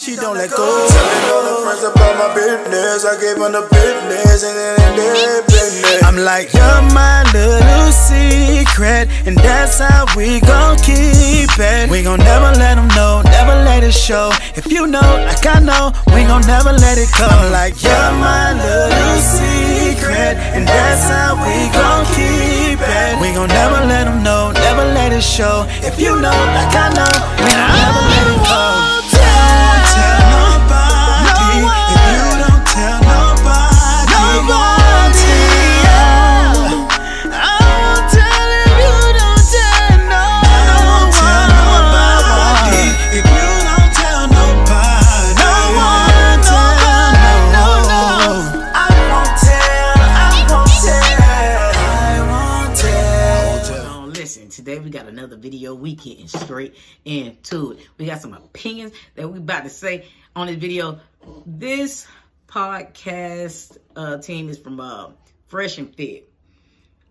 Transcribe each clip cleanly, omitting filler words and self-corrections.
She don't let go. Telling all her friends about my business. I gave them the business and then they business. I'm like, you're my little secret, and that's how we gon' keep it. We gon' never let them know, never let it show. If you know, like I know, we gon' never let it go. I'm like, you're my little secret, and that's how we gon' keep it. We gon' never let them know, never let it show. If you know, like I know, we gon' never let it go. Today we got another video. We getting straight into it. We got some opinions that we about to say on this video. This podcast team is from Fresh and Fit.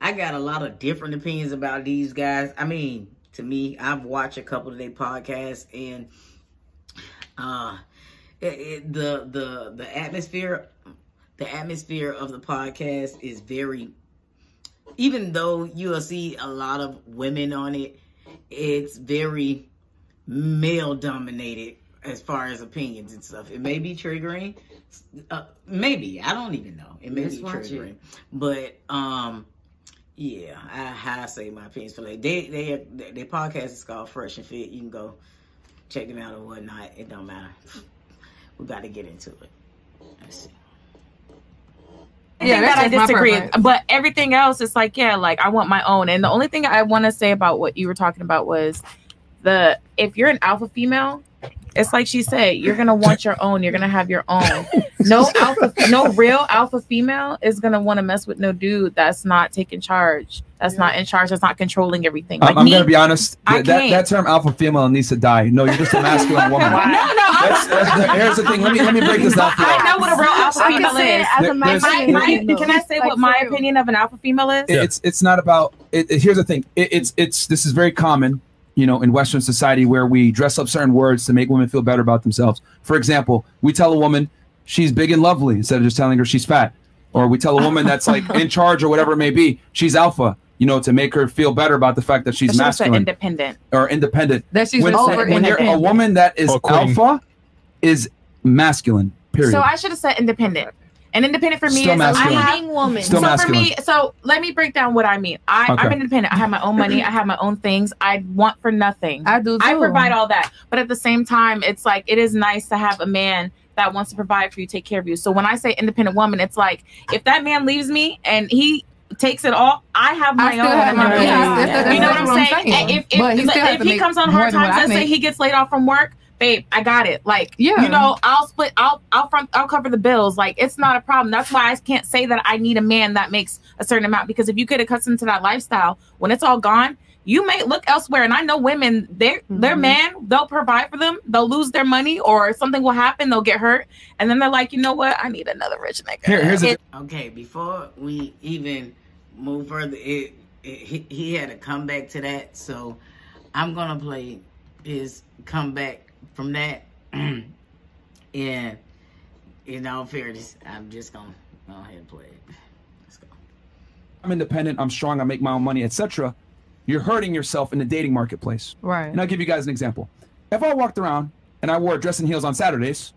I got a lot of different opinions about these guys. I mean, to me, I've watched a couple of their podcasts, and the atmosphere of the podcast is very. Even though you'll see a lot of women on it, it's very male-dominated as far as opinions and stuff. It may be triggering. Maybe. I don't even know. It may be triggering. But, yeah, I say my opinions for like their podcast is called Fresh and Fit. You can go check them out or whatnot. It don't matter. We got to get into it. Let's see. Yeah, that I disagree, but everything else is like, yeah, like I want my own. And the only thing I want to say about what you were talking about was if you're an alpha female, it's like she said, you're gonna want your own. You're gonna have your own. No real alpha female is gonna want to mess with no dude that's not taking charge. That's not in charge. That's not controlling everything. Like I'm gonna be honest. That term alpha female needs to die. No, you're just a masculine woman. Here's the thing. Let me break this down for you. I know what a real alpha female is. Can I say what my opinion of an alpha female is? It's not about. Here's the thing. This is very common. You know, in Western society, where we dress up certain words to make women feel better about themselves. For example, we tell a woman she's big and lovely instead of just telling her she's fat. Or we tell a woman that's like in charge or whatever it may be, she's alpha, you know, to make her feel better about the fact that she's masculine. Independent. Or independent. That she's when you're a woman that is alpha is masculine, period. So I should have said independent. And independent for me Still is masculine. a leading woman. Still so masculine. for me, so let me break down what I mean. I'm independent. I have my own money. I have my own things. I want for nothing. I do too. I provide all that. But at the same time, it's like it is nice to have a man that wants to provide for you, take care of you. So when I say independent woman, it's like if that man leaves me and he takes it all, I have my own. You know what I'm saying? If he comes on hard times, let's say he gets laid off from work, babe, I got it. Like, you know, I'll cover the bills. Like, it's not a problem. That's why I can't say that I need a man that makes a certain amount, because if you get accustomed to that lifestyle, when it's all gone, you may look elsewhere. And I know women, their man, they'll provide for them. They'll lose their money or something will happen. They'll get hurt. And then they're like, you know what? I need another rich nigga. Okay, before we even move further, he had a comeback to that. So I'm going to play his comeback from that. And in all fairness, I'm just going to go ahead and play it. Let's go. I'm independent. I'm strong. I make my own money, etc. You're hurting yourself in the dating marketplace. Right. And I'll give you guys an example. If I walked around and I wore dress and heels on Saturdays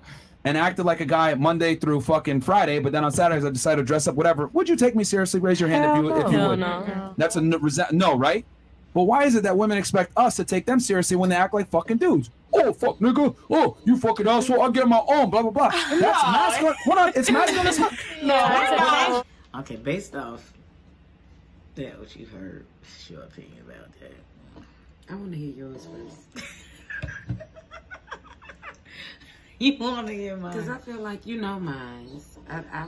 and acted like a guy Monday through fucking Friday, but then on Saturdays I decided to dress up, whatever, would you take me seriously? Raise your hand if you would. No. That's a no, right? But why is it that women expect us to take them seriously when they act like fucking dudes? Oh, fuck, nigga. Oh, you fucking asshole. I'll get my own, blah, blah, blah. That's masculine. Hold on. It's masculine as fuck. No. Okay, based off that, what you heard, what's your opinion about that? I want to hear yours first. You want to hear mine? Because I feel like you know mine. I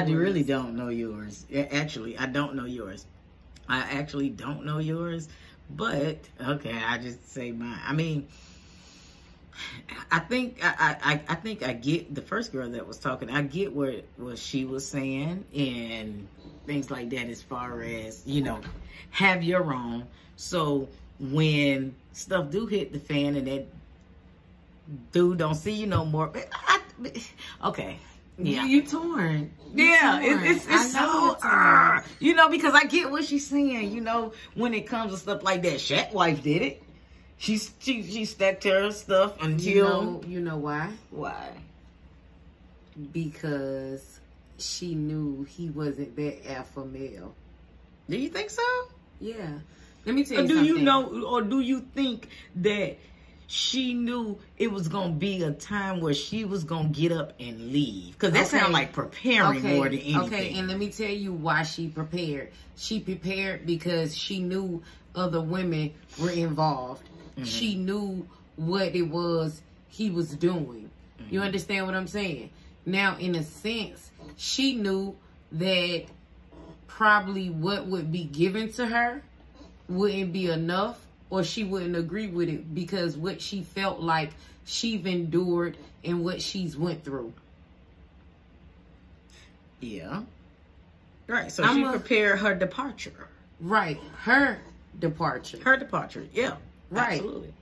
really don't know yours. Actually, I don't know yours. I actually don't know yours. But, okay, I just say mine. I mean, I think I get the first girl that was talking. I get what she was saying and things like that, as far as, you know, have your own. So when stuff do hit the fan and that dude don't see you no more. Okay. Yeah. You torn. Yeah, torn. it's so, you know, because I get what she's saying, you know, when it comes to stuff like that. Shaq wife did it. She stuck to her stuff until... You know why? Why? Because she knew he wasn't that alpha male. Do you think so? Yeah. Let me tell you Or do something. you know, or do you think that she knew it was going to be a time where she was going to get up and leave? Because that sounds like preparing more than anything. Okay, and let me tell you why she prepared. She prepared because she knew other women were involved. Mm-hmm. She knew what it was he was doing. Mm-hmm. You understand what I'm saying? Now, in a sense, she knew that probably what would be given to her wouldn't be enough, or she wouldn't agree with it because what she felt like she've endured and what she's went through. Yeah. Right. So she prepared her departure. Right. Her departure. Her departure. Yeah. Right. Absolutely.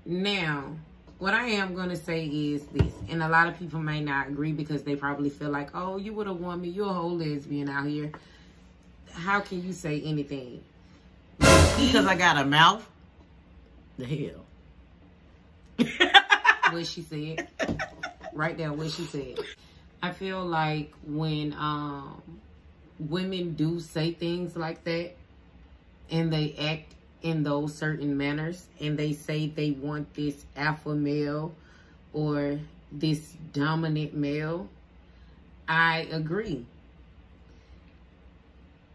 Now, what I am going to say is this, and a lot of people may not agree because they probably feel like, oh, you would have won me. You're a whole lesbian out here. How can you say anything? Because I got a mouth? The hell? What she said. Right there, what she said. I feel like when women do say things like that and they act in those certain manners and they say they want this alpha male or this dominant male, I agree.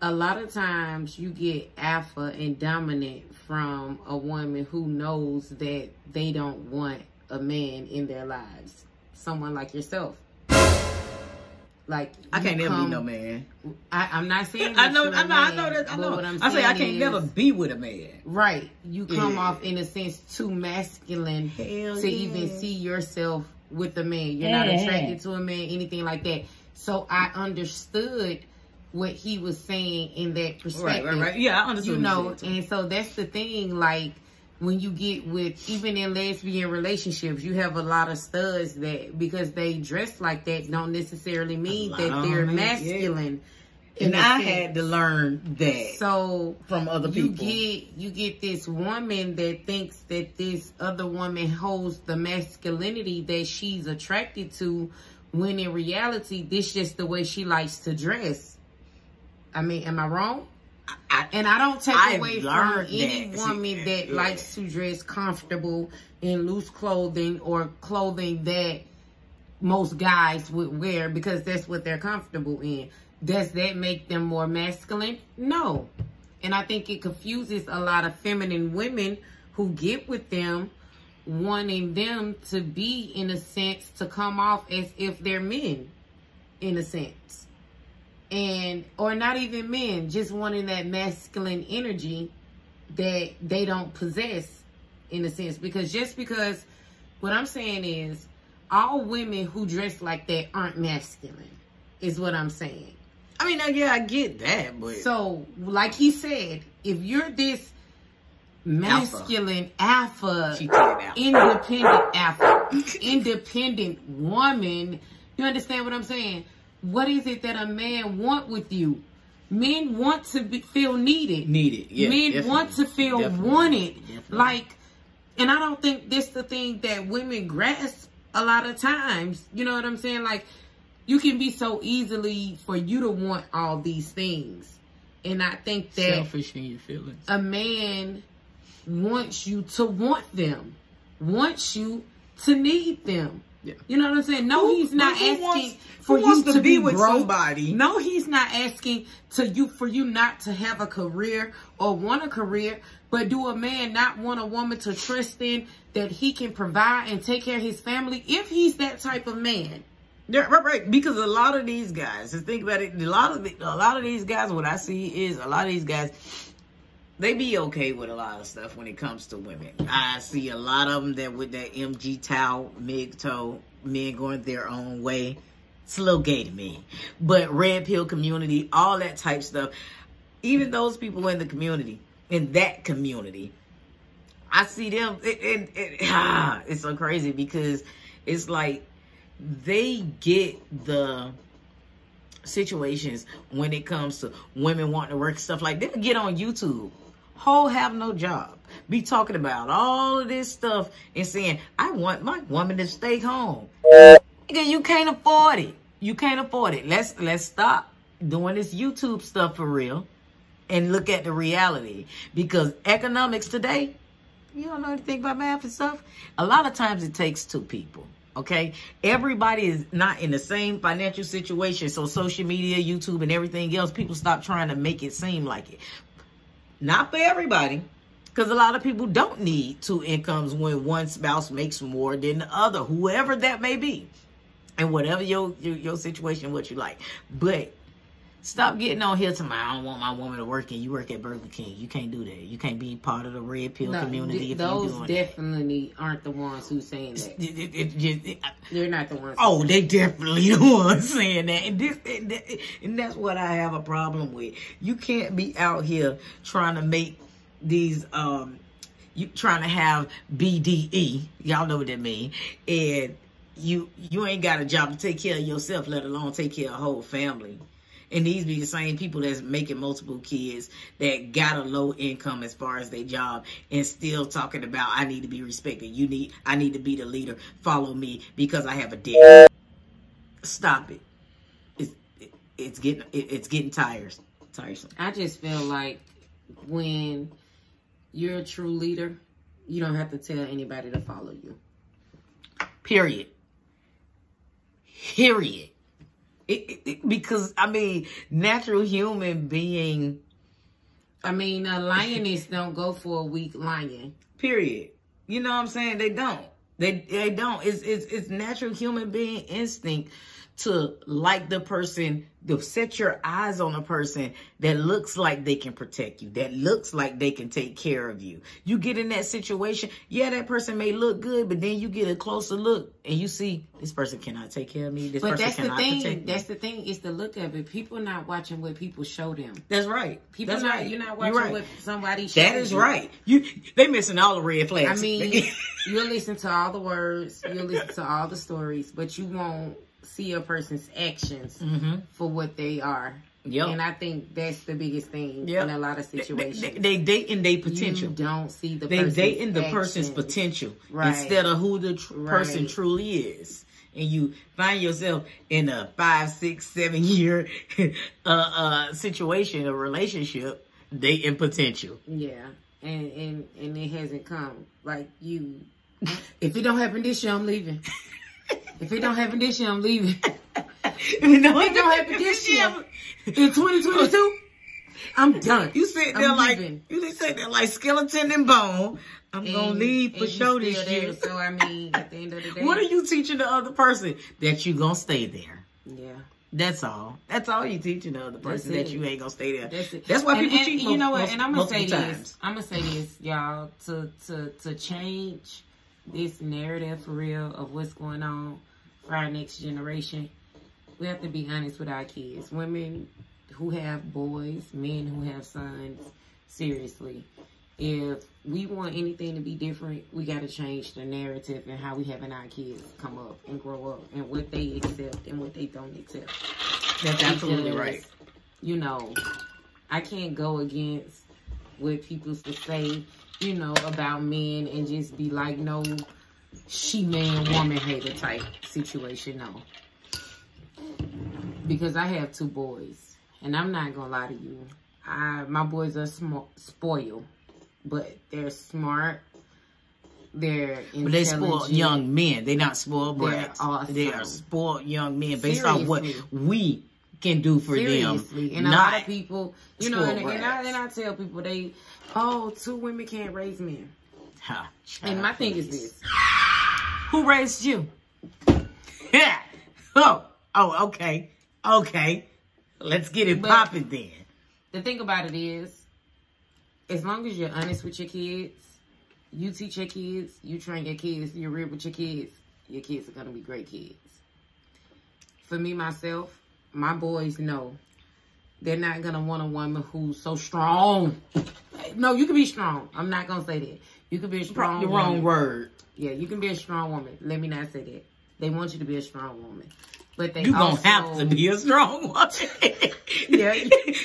A lot of times you get alpha and dominant from a woman who knows that they don't want a man in their lives. Someone like yourself. Like, I can't never be no man. I'm not saying I know that. I say I can't never be with a man. Right. You come off, in a sense, too masculine to even see yourself with a man. You're not attracted to a man, anything like that. So I understood what he was saying in that perspective. Right. Yeah, I understood. You know, and so that's the thing, like, when you get with, even in lesbian relationships, you have a lot of studs that, because they dress like that, don't necessarily mean that they're masculine. Yeah. And I had to learn that. So from other people. You get this woman that thinks that this other woman holds the masculinity that she's attracted to, when in reality, this just the way she likes to dress. I mean, am I wrong? And I don't take away from any woman that likes to dress comfortable in loose clothing or clothing that most guys would wear because that's what they're comfortable in. Does that make them more masculine? No. And I think it confuses a lot of feminine women who get with them, wanting them to be, in a sense, to come off as if they're men, in a sense. And, or not even men, just wanting that masculine energy that they don't possess, in a sense. Because just because, what I'm saying is, all women who dress like that aren't masculine, is what I'm saying. I mean, yeah, I get that, but... So, like he said, if you're this masculine, alpha, independent woman, you understand what I'm saying? What is it that a man want with you? Men want to feel needed. Yeah, men want to feel wanted. Like, and I don't think this the thing that women grasp a lot of times. You know what I'm saying? Like, you can be so easily for you to want all these things. And I think that selfish in your feelings. A man wants you to want them. Wants you to need them. Yeah. You know what I'm saying? No, he's not asking for you to be with somebody. No, he's not asking for you not to have a career or want a career. But do a man not want a woman to trust in that he can provide and take care of his family if he's that type of man? Yeah, right. Because a lot of these guys, just think about it. A lot of these guys, what I see is a lot of these guys, they be okay with a lot of stuff when it comes to women. I see a lot of them that with that MG towel, MIG toe, men going their own way. It's a little gay to me. But red pill community, all that type stuff. Even those people in the community, in that community, I see them, it's so crazy because it's like they get the situations when it comes to women wanting to work, stuff like they'll get on YouTube, whole have no job, be talking about all of this stuff and saying, I want my woman to stay home. Nigga, you can't afford it. You can't afford it. Let's stop doing this YouTube stuff for real and look at the reality, because economics today, you don't know anything about math and stuff. A lot of times it takes two people. Okay, everybody is not in the same financial situation. So social media, YouTube, and everything else, people stop trying to make it seem like it. Not for everybody, because a lot of people don't need two incomes when one spouse makes more than the other, whoever that may be, and whatever your situation, what you like. But stop getting on here to my, I don't want my woman to work and you work at Burger King. You can't do that. You can't be part of the red pill community if you're doing those definitely aren't the ones who's saying that. They're not the ones. Oh, they definitely the ones saying that. And that's what I have a problem with. You can't be out here trying to make these, you trying to have BDE. Y'all know what that means. And you ain't got a job to take care of yourself, let alone take care of a whole family. And these be the same people that's making multiple kids that got a low income as far as their job and still talking about, I need to be respected. I need to be the leader. Follow me because I have a dick. Stop it. It's getting tiresome. I just feel like when you're a true leader, you don't have to tell anybody to follow you. Period. Because, I mean, natural human being. I mean, a lioness don't go for a weak lion. Period. You know what I'm saying? They don't. They don't. It's natural human being instinct to like the person, to set your eyes on a person that looks like they can protect you, that looks like they can take care of you. You get in that situation, yeah, that person may look good, but then you get a closer look and you see this person cannot take care of me. This person cannot protect me. That's the thing. It's the look of it. People are not watching what people show them. That's right. People That's right. You're not watching what somebody shows you. That is right. They missing all the red flags. I mean, you'll listen to all the words, you'll listen to all the stories, but you won't see a person's actions for what they are. Yep. And I think that's the biggest thing in a lot of situations. They dating their potential. You don't see the person's dating the person's potential instead of who the person truly is. And you find yourself in a 5, 6, 7 year situation, a relationship, dating potential. Yeah. And it hasn't come. Like you, if it don't happen this year, I'm leaving. If it don't happen this year, I'm leaving. If it don't happen this year, in 2022, I'm done. You sit there like skeleton and bone. I'm gonna leave for sure this year. So I mean, at the end of the day, what are you teaching the other person? That you gonna stay there. Yeah. That's all. That's all you teaching the other person, that you ain't gonna stay there. That's it. That's why people cheat. You know what? And I'm gonna say this. I'm gonna say this, y'all, to change this narrative for real of what's going on for our next generation. We have to be honest with our kids. Women who have boys, men who have sons, seriously. If we want anything to be different, we got to change the narrative and how we having our kids come up and grow up and what they accept and what they don't accept. That's absolutely right. You know, I can't go against what people say, you know, about men and just be like, no, she man, woman hater type situation. No. Because I have 2 boys, and I'm not going to lie to you. My boys are spoiled, but they're smart. They're intelligent. But they spoiled young men. They're not spoiled brats. Awesome. They are spoiled young men based on what we can do for them. And a lot of people, you know, and I tell people 2 women can't raise men. And my thing is this. Who raised you? Yeah. Oh, okay. Okay. Let's get it popping then. The thing about it is, as long as you're honest with your kids, you teach your kids, you train your kids, you're real with your kids are going to be great kids. For me, myself, my boys know they're not going to want a woman who's so strong. No, you can be strong. I'm not going to say that. You can be a strong The woman. wrong word. Yeah, you can be a strong woman. Let me not say that. They want you to be a strong woman. But they You also... gonna have to be a strong woman. Yeah,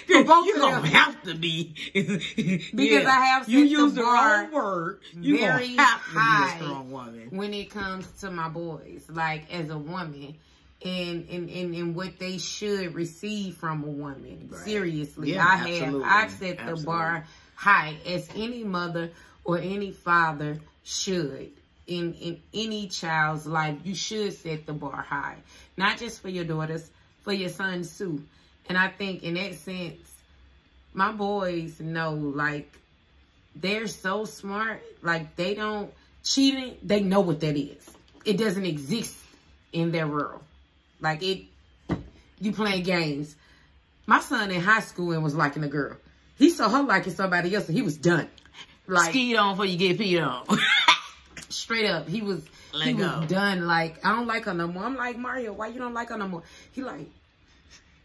for both You of gonna them. have to be. Because I have you set use the the bar wrong word. You very gonna have to be high a strong woman. when it comes to my boys, like as a woman, and what they should receive from a woman. Right. Seriously, Yeah, I've set the bar high, as any mother or any father should. In any child's life, you should set the bar high, not just for your daughters, for your sons too. And I think in that sense, my boys know, like, they're so smart. Like, they don't cheating. They know what that is. It doesn't exist in their world. Like, you playing games. My son in high school and was liking a girl. He saw her liking somebody else and he was done. Like, Skied on before you get peed on. straight up, he was done. Like, I don't like her no more. I'm like, Mario, why you don't like her no more? He like,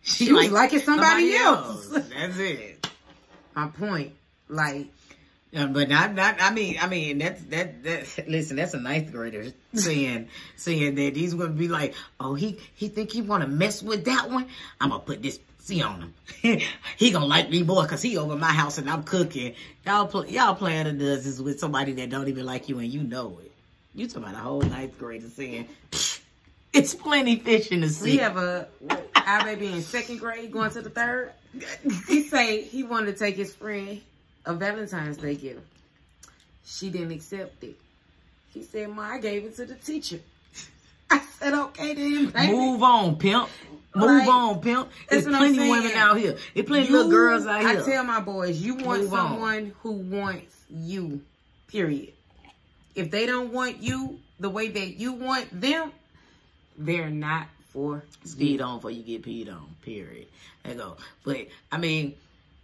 she was liking somebody else. That's it. My point, like, but I mean, that's listen, that's a ninth grader saying that he's gonna be like, oh, he think he wanna mess with that one. I'm gonna put this C on him. He gonna like me more because he over my house and I'm cooking. Y'all playing the dozens with somebody that don't even like you and you know it. You talking about a whole ninth grader saying it's plenty fish in the sea. We have our baby in 2nd grade going to the 3rd. He say he wanted to take his friend a Valentine's Day gift. She didn't accept it. He said, Ma, I gave it to the teacher. I said, okay then, baby. Move on, pimp. Move on, pimp. There's plenty of women out here. There's plenty of little girls out here. I tell my boys, you want someone who wants you, period. If they don't want you the way that you want them, they're not for Speed on before you get peed on, period. There you go. But, I mean,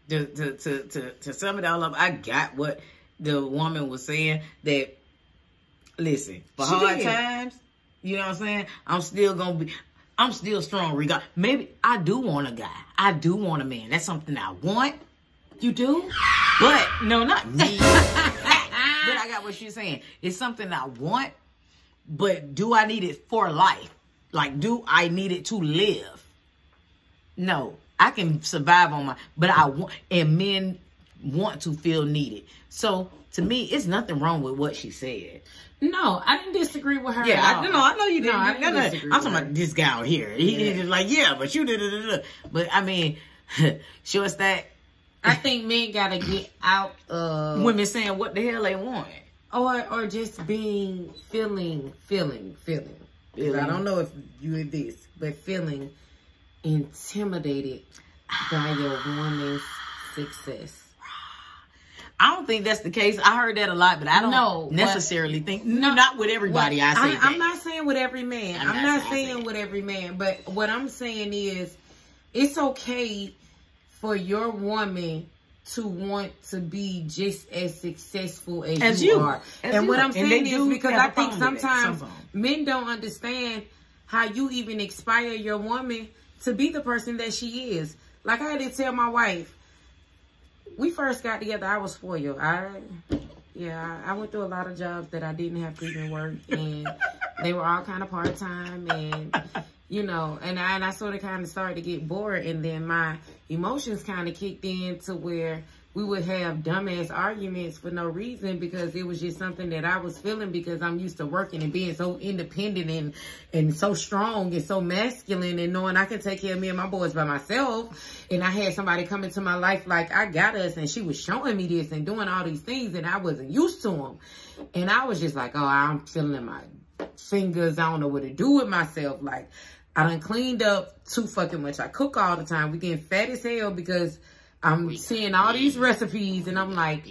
to sum it all up, I got what the woman was saying, that, listen, for hard times, you know what I'm saying? I'm still strong. Maybe I do want a guy. I do want a man. That's something I want. You do? But, no, not me. But I got what she's saying. It's something I want, but do I need it for life? Like, do I need it to live? No. I can survive on but I want, and men want to feel needed. So, to me, it's nothing wrong with what she said. No, I didn't disagree with her. Yeah, I know you didn't. No, I didn't disagree I'm talking about this guy out here. He's like, yeah, but you did. But I mean, short stack. I think men gotta get out of women saying what the hell they want, or just feeling. I don't know if you are this, but feeling intimidated by your woman's success. I don't think that's the case. I heard that a lot, but I don't necessarily think. No, not with everybody. I'm not saying with every man. I'm not saying with every man. But what I'm saying is, it's okay for your woman to want to be just as successful as you are. And what I'm saying is, because I think sometimes men don't understand how you even inspire your woman to be the person that she is. Like I had to tell my wife, we first got together, I was spoiled. I went through a lot of jobs that I didn't have to even work, and they were all kind of part-time, and you know, and I sort of kind of started to get bored, and then my emotions kind of kicked in to where we would have dumbass arguments for no reason, because it was just something that I was feeling, because I'm used to working and being so independent and so strong and so masculine, and knowing I can take care of me and my boys by myself. And I had somebody come into my life like, I got us, and she was showing me this and doing all these things, and I wasn't used to them. And I was just like, oh, I'm feeling my fingers. I don't know what to do with myself. Like, I done cleaned up too fucking much. I cook all the time. We getting fat as hell because I'm seeing all these recipes, and I'm like,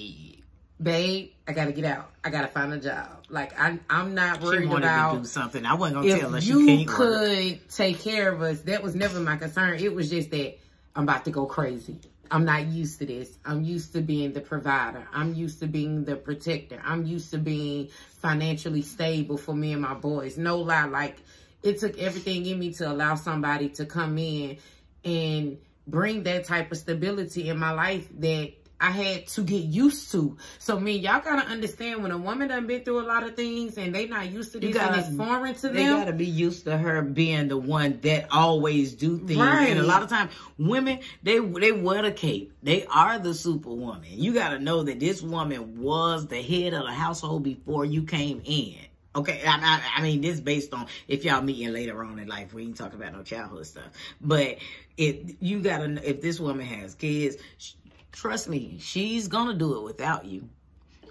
babe, I gotta get out. I gotta find a job. Like, I'm not worried about to do something. I wasn't gonna tell her she you can't could work. take care of us. That was never my concern. It was just that I'm about to go crazy. I'm not used to this. I'm used to being the provider. I'm used to being the protector. I'm used to being financially stable for me and my boys. No lie, like, it took everything in me to allow somebody to come in and bring that type of stability in my life that I had to get used to. So, y'all gotta understand when a woman done been through a lot of things and they not used to this and it's foreign to them. They gotta be used to her being the one that always do things. Right. And a lot of times, women, they wear the cape. They are the superwoman. You gotta know that this woman was the head of the household before you came in. Okay, I mean, this based on if y'all meeting later on in life. We ain't talking about no childhood stuff. But if this woman has kids, trust me, she's gonna do it without you.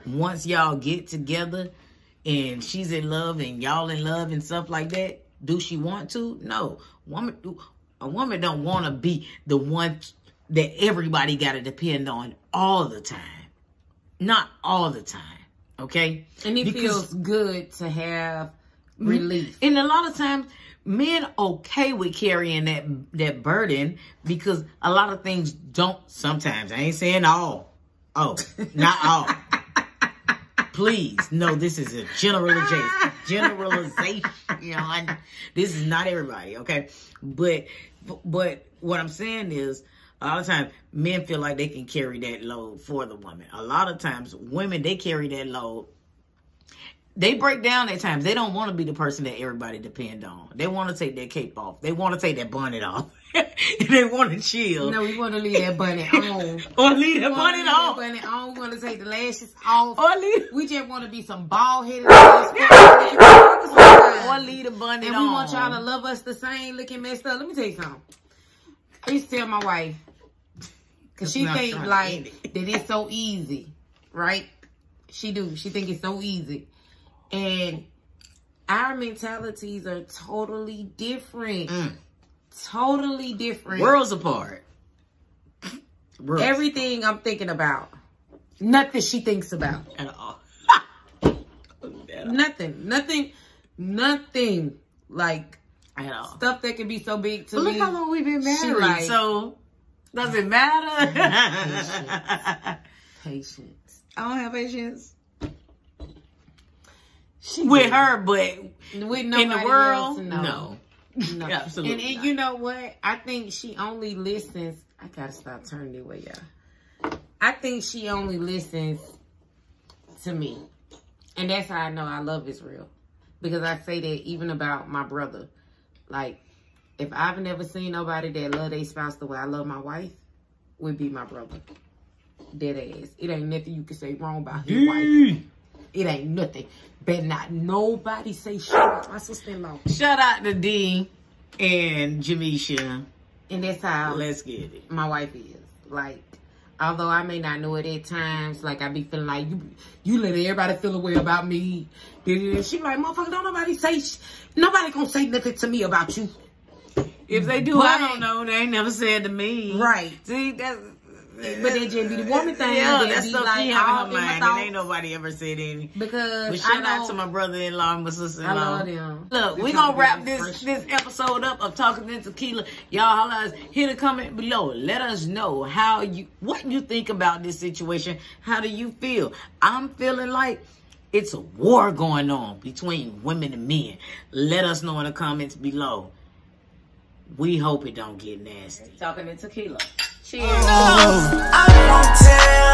Once y'all get together and she's in love and y'all in love and stuff like that, do she want to? No. A woman don't want to be the one that everybody got to depend on all the time. Not all the time. Okay? And it feels good to have relief. And a lot of times, men okay with carrying that burden because a lot of things don't sometimes. I ain't saying all. Oh, not all. Please, no, this is a generalization. You know, this is not everybody, okay? But what I'm saying is, a lot of times, men feel like they can carry that load for the woman. A lot of times, women, they carry that load. They break down at times. They don't want to be the person that everybody depend on. They want to take that cape off. They want to take that bonnet off. They want to chill. No, we want to leave that bonnet on. Or leave that bonnet on. We want to take the lashes off. Or leave. We just want to be some bald-headed. Or leave the bonnet on. And we want y'all to love us the same, looking messed up. Let me tell you something. I used to tell my wife, because she think like that it's so easy, right? She do. She think it's so easy. And our mentalities are totally different. Totally different. Worlds apart. Everything I'm thinking about, nothing she thinks about. At all. Nothing. Like, at all. Stuff that can be so big to me. Look how long we've been married. So, does it matter? Patience. I don't have patience. With her, but with nobody in the world, else, no. Absolutely. And you know what? I think she only listens. I gotta stop turning it way, y'all. I think she only listens to me. And that's how I know our love is real. Because I say that even about my brother. Like, if I've never seen nobody that love their spouse the way I love my wife, would be my brother. Dead ass. It ain't nothing you can say wrong about his wife. It ain't nothing. Better not nobody say shit about my sister-in-law. Shout out to D and Jamisha. And that's how let's get it. My wife is. Like, although I may not know it at times, like I be feeling like you let everybody feel a way about me. She be like, motherfucker, don't nobody say nobody gonna say nothing to me about you. If they do, I don't know. They ain't never said to me. Right. See, that's but they just be the woman thing. Yeah, that's stuff like she have in her mind. And ain't nobody ever said anything. Because but shout out to my brother-in-law and my sister-in-law. I love them. Look, we gonna wrap this episode up of Talking in Tequila. Y'all holla us. Hit a comment below. Let us know what you think about this situation. How do you feel? I'm feeling like it's a war going on between women and men. Let us know in the comments below. We hope it don't get nasty. Talking in Tequila. Cheers. I won't tell